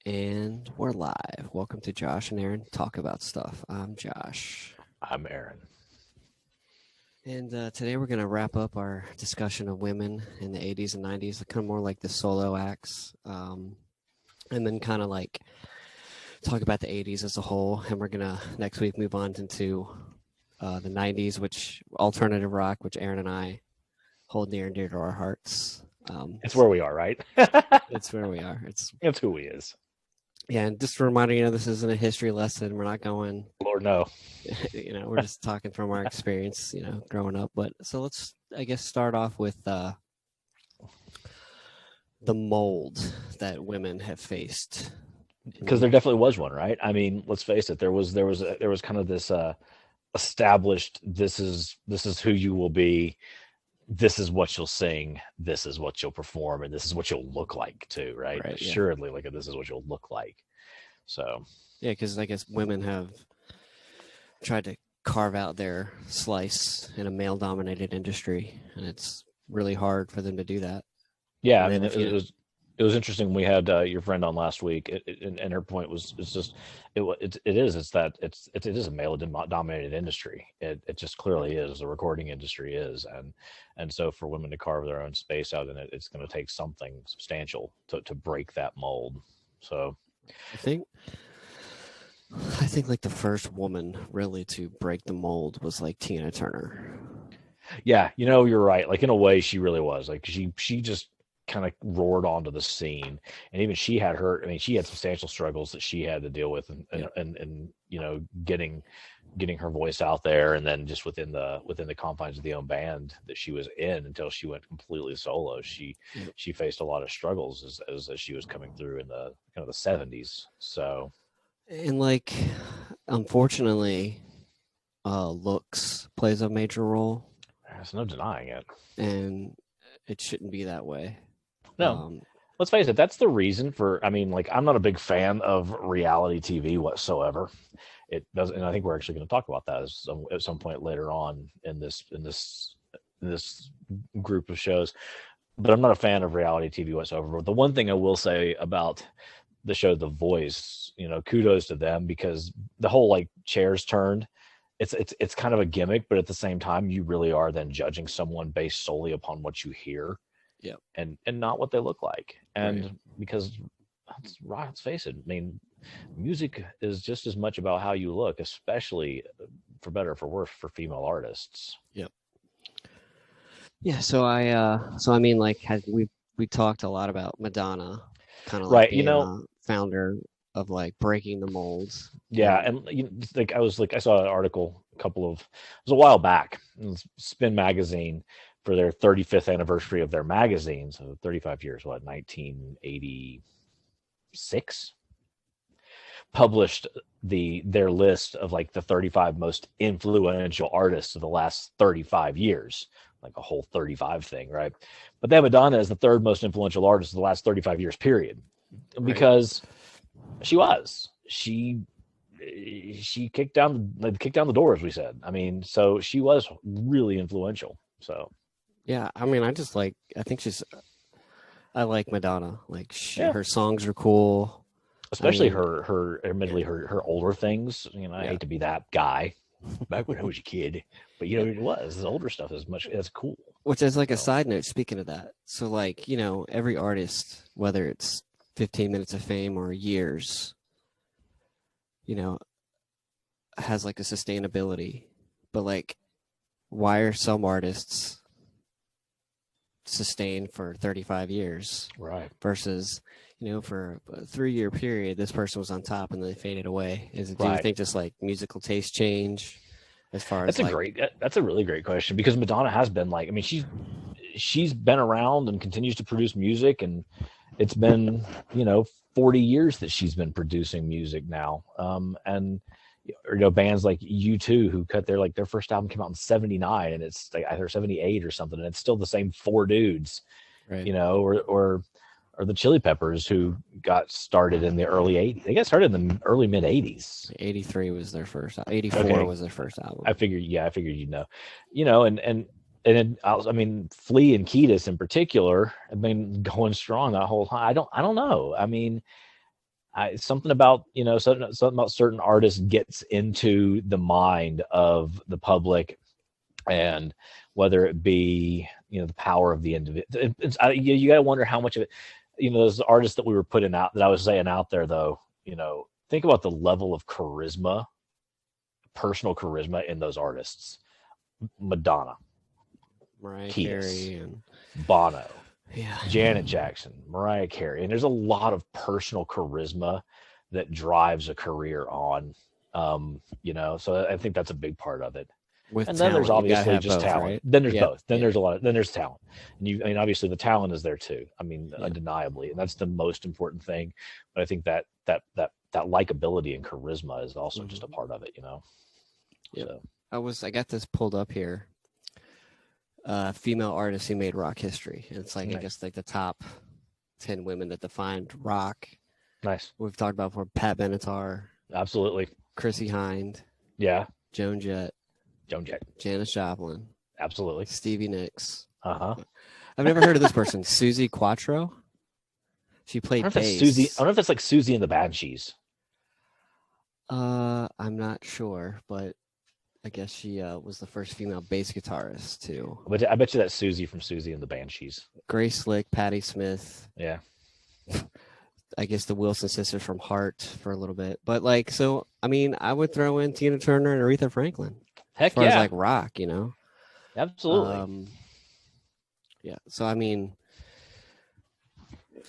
And we're live. Welcome to Josh and Aaron Talk About Stuff. I'm Josh. I'm Aaron. And today we're going to wrap up our discussion of women in the 80s and 90s, kind of more like the solo acts. And then kind of like talk about the 80s as a whole. And we're going to next week move on into the 90s, which alternative rock, which Aaron and I hold near and dear to our hearts. It's where we are, right? It's where we are. It's who he is. Yeah, and just a reminder, this isn't a history lesson. We're not going, Lord, no. we're just talking from our experience, growing up. But so let's, I guess, start off with the mold that women have faced. Because there definitely was one, right? I mean, let's face it. There was kind of this established. This is who you will be. This is what you'll sing. This is what you'll perform, and this is what you'll look like too, right? Right, yeah. Assuredly, like this is what you'll look like. So Yeah, because I guess women have tried to carve out their slice in a male-dominated industry, and it's really hard for them to do that. yeah, And I then mean, if it was interesting. We had your friend on last week, and her point was it's just it is a male dominated industry. It just clearly is. The recording industry is, and so for women to carve their own space out in it, it's going to take something substantial to break that mold. So I think I think like the first woman really to break the mold was like Tina Turner. yeah, you're right. Like in a way, she really was. Like she just kind of roared onto the scene, and even she had her. I mean, she had substantial struggles that she had to deal with, and getting her voice out there, and then just within the confines of the own band that she was in until she went completely solo. She faced a lot of struggles as she was coming through in the kind of the 70s. So And like, unfortunately, looks plays a major role, there's no denying it. and it shouldn't be that way. No, Um, let's face it, that's the reason for, I mean, like, I'm not a big fan of reality TV whatsoever. It doesn't, and I think we're actually going to talk about that at some point later on in this group of shows. But I'm not a fan of reality TV whatsoever. But the one thing I will say about the show The Voice, kudos to them, because the whole like chairs turned. It's kind of a gimmick, but at the same time, you really are then judging someone based solely upon what you hear yeah, and not what they look like. right. And because let's face it, I mean, music is just as much about how you look, especially for better or for worse for female artists. Yep. Yeah. So I mean, like, we talked a lot about Madonna, kind of like Right. being a founder of like breaking the molds, Yeah. and And I saw an article it was a while back, it was Spin Magazine for their 35th anniversary of their magazine. So 35 years, 1986, published their list of like the 35 most influential artists of the last 35 years, like a whole 35 thing, right? But then Madonna is the third most influential artist of the last 35 years, period, right. because she kicked down the door, as we said. I mean, so she was really influential. So Yeah. I mean, I think I like Madonna. Like, yeah, her songs are cool. I especially mean, her admittedly yeah, her older things. I yeah. hate to be that guy back when I was a kid, but Yeah. it was the older stuff is much that's cool. Which is like a So side note, speaking of that. So, like, every artist, whether it's 15 minutes of fame or years, you know, has like a sustainability. But, like, why are some artists sustained for 35 years right, versus, for a 3-year period, this person was on top and then they faded away? Do you right. think just like musical taste change as far as like, That's a really great question, because Madonna has been like, I mean, she's been around and continues to produce music, and it's been 40 years that she's been producing music now. And bands like U2, who cut their first album came out in 79, and it's like either 78 or something, and it's still the same four dudes, right? or the Chili Peppers, who got started in the early 80s. They got started in the early mid 80s. 83 was their first, 84 Okay, was their first album. I figured I mean, Flea and Kiedis in particular have been going strong that whole time. I don't know. I mean, Something about something about certain artists gets into the mind of the public, and whether it be the power of the individual. You got to wonder how much of it, those artists that we were putting out, that I was saying out there, though. Think about the level of charisma, personal charisma in those artists. Madonna, Mariah Kiedis, Carey, and Bono, yeah, Janet Jackson, Mariah Carey, and there's a lot of personal charisma that drives a career on. So I think that's a big part of it. with And then talent, there's you gotta obviously have just both, talent. right? Then there's Yep. both. Then Yeah. there's a lot. Then there's talent, and obviously the talent is there too. I mean, Yeah. undeniably, and that's the most important thing. But I think that likability and charisma is also just a part of it. Yep. So I got this pulled up here. Female artists who made rock history. And it's like, I Nice. guess, like the top 10 women that defined rock. nice, We've talked about before: Pat Benatar, absolutely, Chrissy Hind, yeah. Joan Jett, Joan Jett, Janis Joplin, absolutely, Stevie Nicks. uh-huh. I've never heard of this person. Susie Quattro. She I played don't know if that's bass. Susie. I don't know if that's like Susie and the Banshees. I'm not sure, but I guess she was the first female bass guitarist too. But I bet you that's Susie from Susie and the Banshees. Grace Slick, Patti Smith. Yeah, I guess the Wilson sisters from Heart for a little bit. But like, so I mean, I would throw in Tina Turner and Aretha Franklin heck as far yeah, as like rock, absolutely. Yeah. So I mean,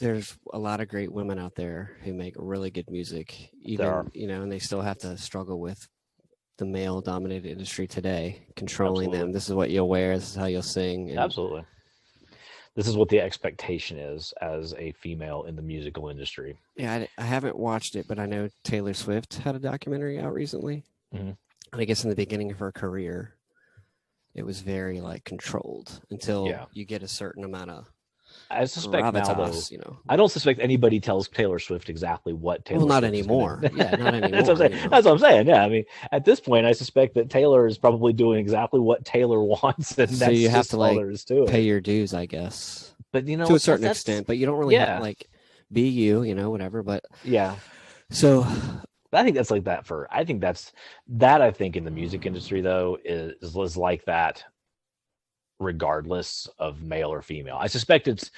there's a lot of great women out there who make really good music, even There are. and they still have to struggle with the male-dominated industry today, controlling Absolutely. them. This is what you'll wear. This is how you'll sing. And Absolutely. This is what the expectation is as a female in the musical industry. yeah, I haven't watched it, but I know Taylor Swift had a documentary out recently. Mhm. And I guess in the beginning of her career, it was very like controlled until Yeah. you get a certain amount of I suspect now, though, gravitas, I don't suspect anybody tells Taylor Swift exactly what Taylor Well, not Swift is gonna- anymore. Yeah, not anymore. That's what I'm saying. That's what I'm saying. Yeah, I mean, at this point, I suspect that Taylor is probably doing exactly what Taylor wants, and So that's you have just to, all like, there is to it. Pay your dues, I guess, But to a certain extent. But you don't really have yeah. to like be you, whatever. But Yeah, so I think that's like that for. I think that's that. I think in the music industry though is like that, regardless of male or female. I suspect it's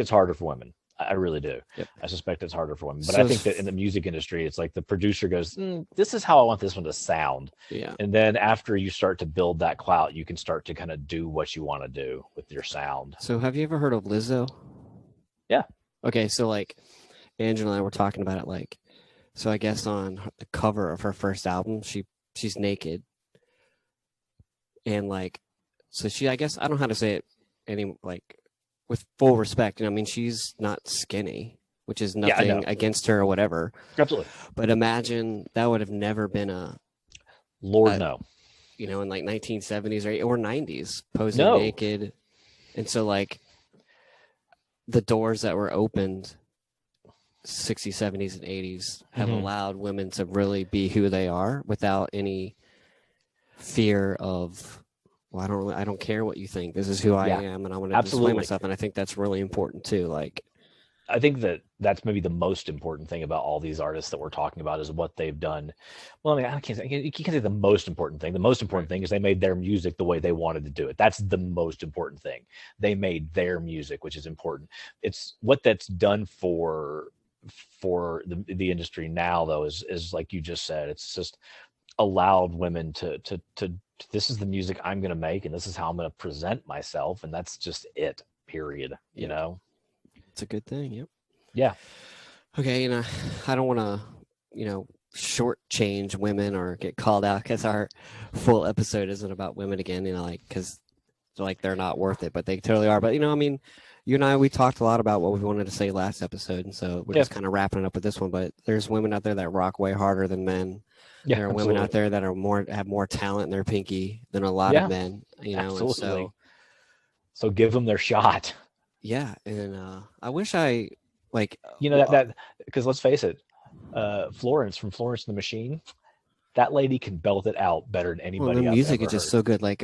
harder for women. I really do. Yep. I suspect it's harder for women. But So I think that in the music industry, it's like the producer goes, "This is how I want this one to sound," yeah, and then after you start to build that clout, you can start to kind of do what you want to do with your sound. So have you ever heard of Lizzo? Yeah. Okay, so like Angela and I were talking about it. Like, so I guess on the cover of her first album, she's naked, and like, so I guess I don't know how to say it with full respect. I mean, she's not skinny, which is Yeah, I know. nothing against her or whatever. Absolutely. But imagine that would have never been Lord, no. in like 1970s or 90s, posing No. naked. And so like the doors that were opened 60s, 70s, and 80s have Mhm. allowed women to really be who they are without any fear of, well, I don't care what you think. This is who I Yeah, am, and I want to display absolutely. myself. And I think that's really important too. Like, I think that's maybe the most important thing about all these artists that we're talking about is what they've done. Well, I mean, you can't say the most important thing. The most important thing is they made their music the way they wanted to do it. That's the most important thing. They made their music, which is important. It's what that's done for the industry now, though, is like you just said. It's just allowed women to this is the music I'm going to make, and this is how I'm going to present myself, and that's just it. Period. You Yeah. know. it's a good thing. Yep. Yeah. Okay, I don't want to, shortchange women or get called out because our full episode isn't about women again, because they're not worth it, but they totally are. But, I mean, you and I, we talked a lot about what we wanted to say last episode, and so we're just kind of wrapping it up with this one. But there's women out there that rock way harder than men. Yeah. There are women out there that have more talent in their pinky than a lot of men, Absolutely. and So give them their shot. yeah, and I wish I that because let's face it, Florence from Florence and the Machine, that lady can belt it out better than anybody. the I've music ever is just heard. so good. Like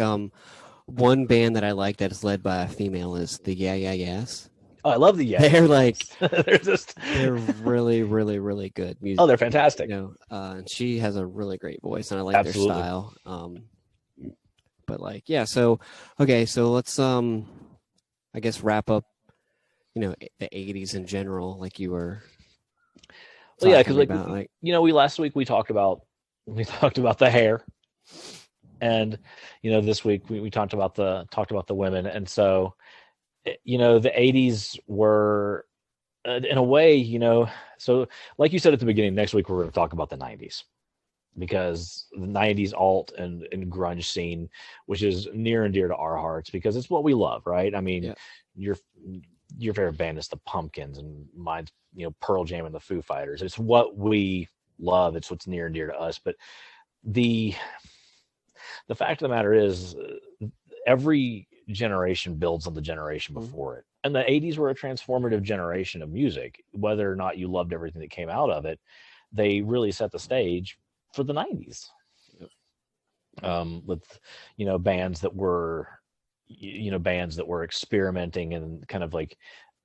one band that I like that is led by a female is the Yeah Yeah Yeahs. Oh, I love the Yankees. They're like they're really, really, really good music. Oh, they're fantastic. And she has a really great voice, and I like Absolutely. their style. But like, yeah. So, okay, so let's I guess wrap up. The '80s in general, like you were. Well, yeah, because like we last week we talked about the hair, and this week we talked about the women, and so the '80s were in a way, so like you said at the beginning, next week we're going to talk about the '90s, because the '90s alt and grunge scene, which is near and dear to our hearts because it's what we love, right? I mean, your favorite band is the Pumpkins, and mine's Pearl Jam and the Foo Fighters. It's what we love. It's what's near and dear to us. But the fact of the matter is, every generation builds on the generation before it. And the '80s were a transformative generation of music. Whether or not you loved everything that came out of it, they really set the stage for the '90s. With bands that were experimenting and kind of like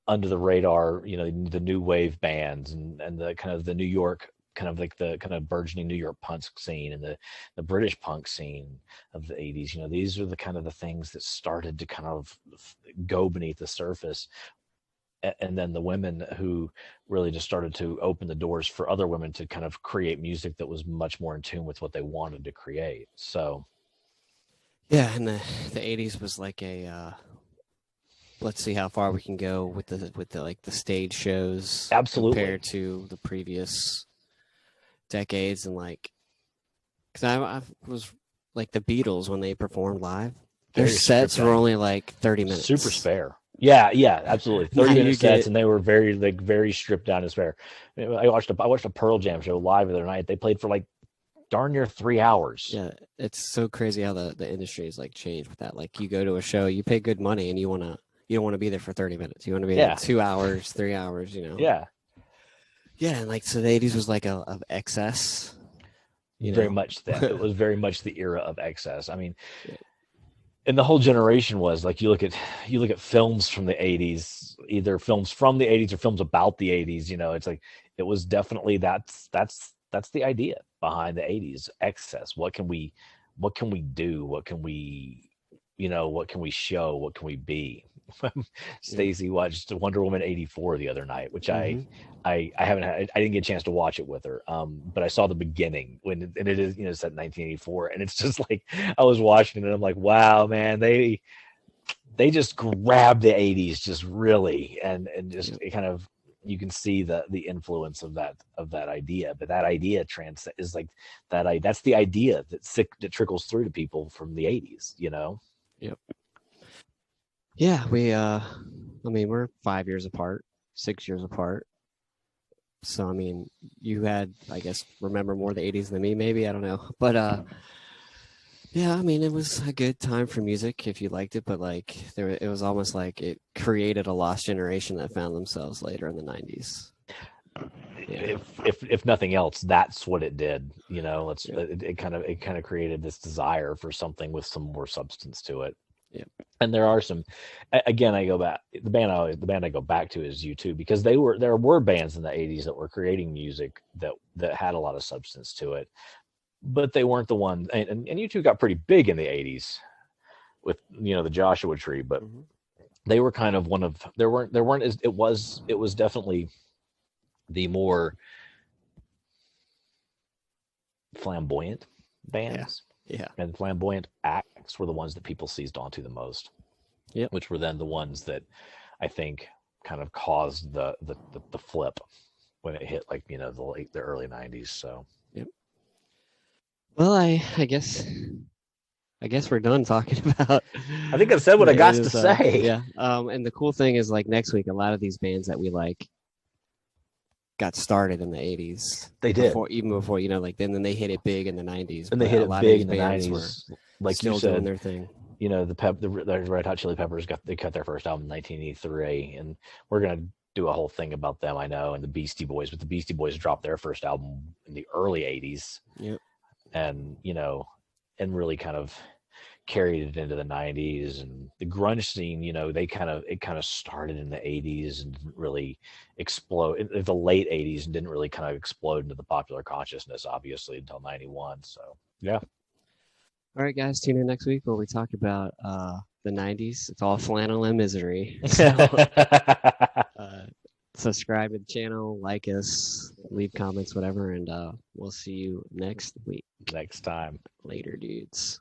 under the radar, the new wave bands and the kind of the New York, kind of like the kind of burgeoning New York punk scene and the British punk scene of the '80s. These are the kind of the things that started to kind of go beneath the surface. And then the women who really just started to open the doors for other women to kind of create music that was much more in tune with what they wanted to create. So yeah, and the '80s was like a let's see how far we can go with the like the stage shows. Absolutely. Compared to the previous decades. And like, because I was like the Beatles when they performed live, their sets were only like 30 minutes. Super spare. Yeah, absolutely. 30-minute sets, and they were very stripped down and spare. I watched a Pearl Jam show live the other night. They played for like darn near 3 hours. Yeah, it's so crazy how the industry has like changed with that. Like, you go to a show, you pay good money, and you don't want to be there for 30 minutes. You want to be there 2 hours, 3 hours. Yeah, and like, so the '80s was like of excess. Very much that. It was very much the era of excess. I mean. Yeah. And the whole generation was like, you look at films from the '80s, either films from the '80s or films about the '80s. It's like, it was definitely that's the idea behind the '80s. Excess. What can we do? What can we show? What can we be? Stacy watched Wonder Woman '84 the other night, which I didn't get a chance to watch it with her. But I saw the beginning and it is, set in 1984, and it's just like, I was watching it and I'm like, wow, man, they just grabbed the '80s just really, and just it kind of, you can see the influence of that idea. But that idea is like that's the idea that trickles through to people from the '80s. Yep. Yeah, we're 5 years apart, 6 years apart. So, I mean, you had, I guess, remember more the '80s than me, maybe, I don't know. But, yeah, I mean, it was a good time for music if you liked it, but like, it was almost like it created a lost generation that found themselves later in the '90s. Yeah. If nothing else, that's what it did. It kind of created this desire for something with some more substance to it. Yeah. And there are some, again, I go back, the band I go back to is U2, because there were bands in the '80s that were creating music that had a lot of substance to it, but they weren't the ones, and U2 got pretty big in the '80s with, the Joshua Tree, but they were kind of it was definitely the more flamboyant bands. Yeah. And flamboyant acts were the ones that people seized onto the most. Yeah. Which were then the ones that I think kind of caused the flip when it hit, like, the early '90s. So. Yep. Well, I guess we're done talking about. I think I've said what I got to say. Yeah. And the cool thing is, like, next week, a lot of these bands that we like got started in the '80s. They did, even before, then they hit it big in the '90s. And they hit it big in the '90s, like still you said, doing their thing. The Red Hot Chili Peppers cut their first album in 1983, and we're gonna do a whole thing about them, I know, and the Beastie Boys. But the Beastie Boys dropped their first album in the early '80s. Yep. And and really kind of, carried it into the 90s. And the grunge scene, it kind of started in the 80s and didn't really explode in the late 80s and didn't really kind of explode into the popular consciousness, obviously, until 91. So, yeah. All right, guys, tune in next week where we talk about the 90s. It's all flannel and misery. So, subscribe to the channel, like us, leave comments, whatever, and we'll see you next week. Next time. Later, dudes.